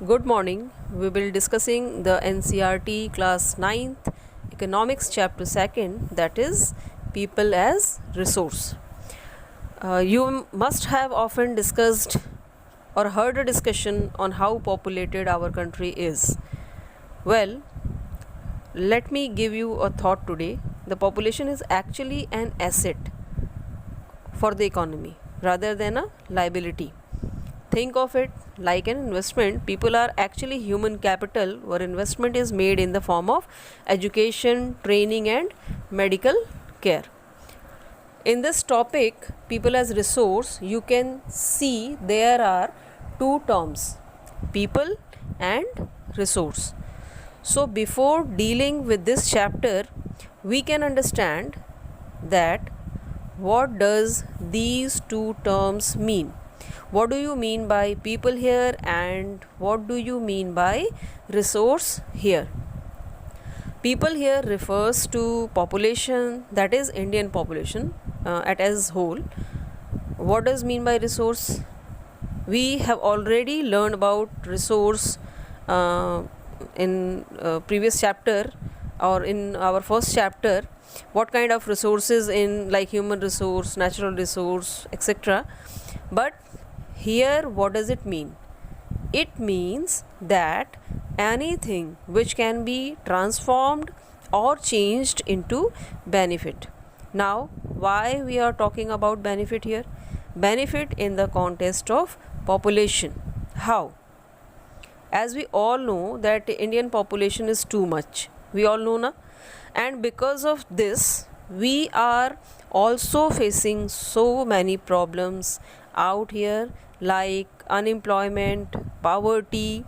Good morning. We will discussing the NCRT class 9th economics chapter 2nd, that is people as resource. You must have often discussed or heard a discussion on how populated our country is. Well, let me give you a thought today. The population is actually an asset for the economy rather than a liability. Think of it like an investment. People are actually human capital where investment is made in the form of education, training, and medical care. In this topic, people as resource, you can see there are two terms, people and resource. So, before dealing with this chapter, we can understand that what does these two terms mean. What do you mean by people here and what do you mean by resource here? People here refers to population, that is Indian population at as whole. What does mean by resource? We have already learned about resource in previous chapter or in our first chapter. What kind of resources in like human resource, natural resource, etc. But here what does it mean? It means that anything which can be transformed or changed into benefit. Now why we are talking about benefit here? Benefit in the context of population. How? As we all know that Indian population is too much. We all know na? And because of this we are also facing so many problems out here like unemployment, poverty,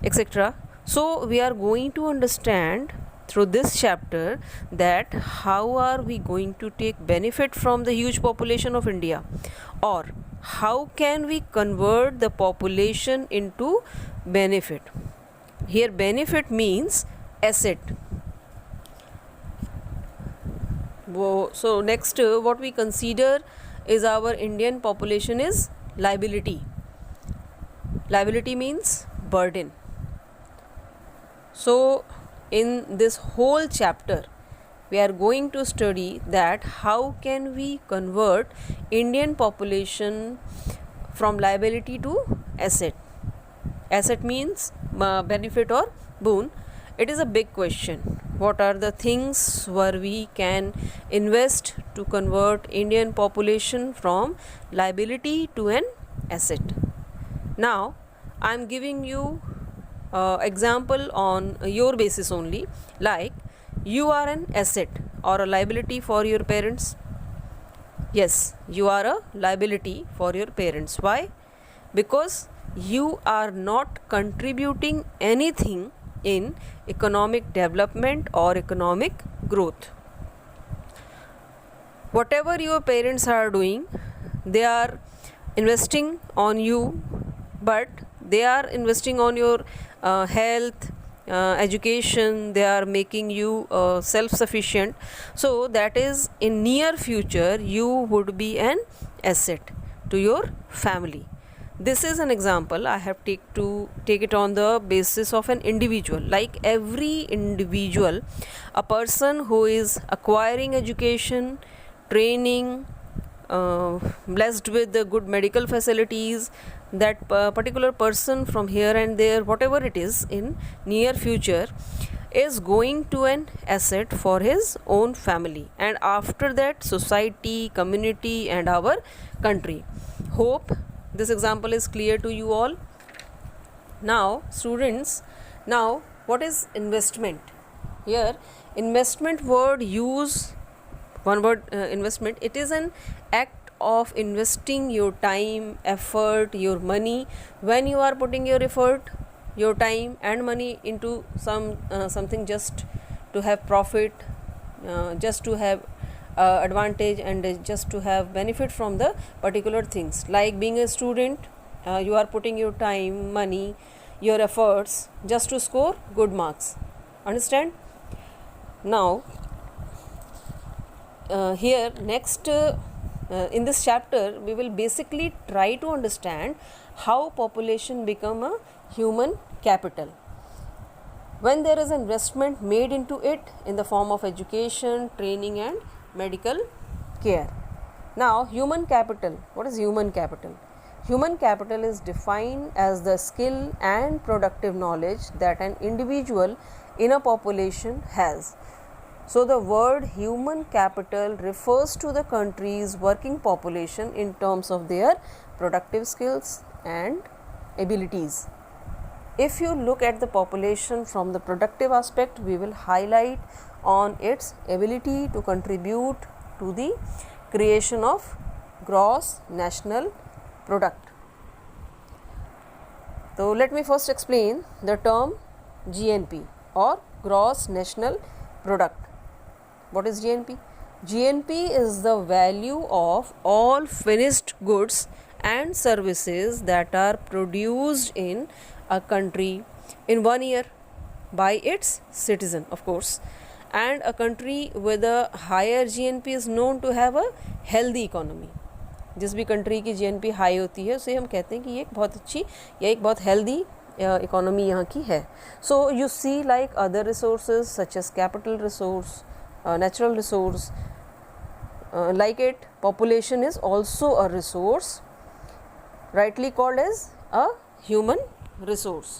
etc. So we are going to understand through this chapter that how are we going to take benefit from the huge population of India, or how can we convert the population into benefit. Here benefit means asset. So next what we consider is our Indian population is liability. Liability means burden. So in this whole chapter we are going to study that how can we convert Indian population from liability to asset. Asset means benefit or boon. It is a big question. What are the things where we can invest to convert Indian population from liability to an asset? Now I am giving you example on your basis only, like you are an asset or a liability for your parents. Yes, you are a liability for your parents. Why? Because you are not contributing anything in economic development or economic growth. Whatever your parents are doing, they are investing on you, but they are investing on your health, education. They are making you self-sufficient. So that is in near future you would be an asset to your family. This is an example I have take it on the basis of an individual. Like every individual, a person who is acquiring education, training, blessed with the good medical facilities, that particular person from here and there, whatever it is, in near future is going to an asset for his own family, and after that society, community, and our country. Hope this example is clear to you all. Now students, now what is investment? Here investment word use one word, investment. It is an act of investing your time, effort, your money. When you are putting your effort, your time and money into something just to have profit, just to have advantage, and just to have benefit from the particular things, like being a student, you are putting your time, money, your efforts just to score good marks. Understand? Now here next in this chapter we will basically try to understand how population become a human capital. When there is investment made into it in the form of education, training and medical care. Now, human capital, what is human capital? Human capital is defined as the skill and productive knowledge that an individual in a population has. So, the word human capital refers to the country's working population in terms of their productive skills and abilities. If you look at the population from the productive aspect, we will highlight on its ability to contribute to the creation of gross national product. So, let me first explain the term GNP or gross national product. What is GNP? GNP is the value of all finished goods and services that are produced in a country in 1 year by its citizen, of course. And a country with a higher GNP is known to have a healthy economy. जिस भी country की GNP high होती है उसे हम कहते हैं कि ये एक बहुत अच्छी या एक बहुत हेल्दी इकोनॉमी यहाँ की है. So you see like other resources such as capital resource, natural resource, like it, population is also a resource rightly called as a human resource.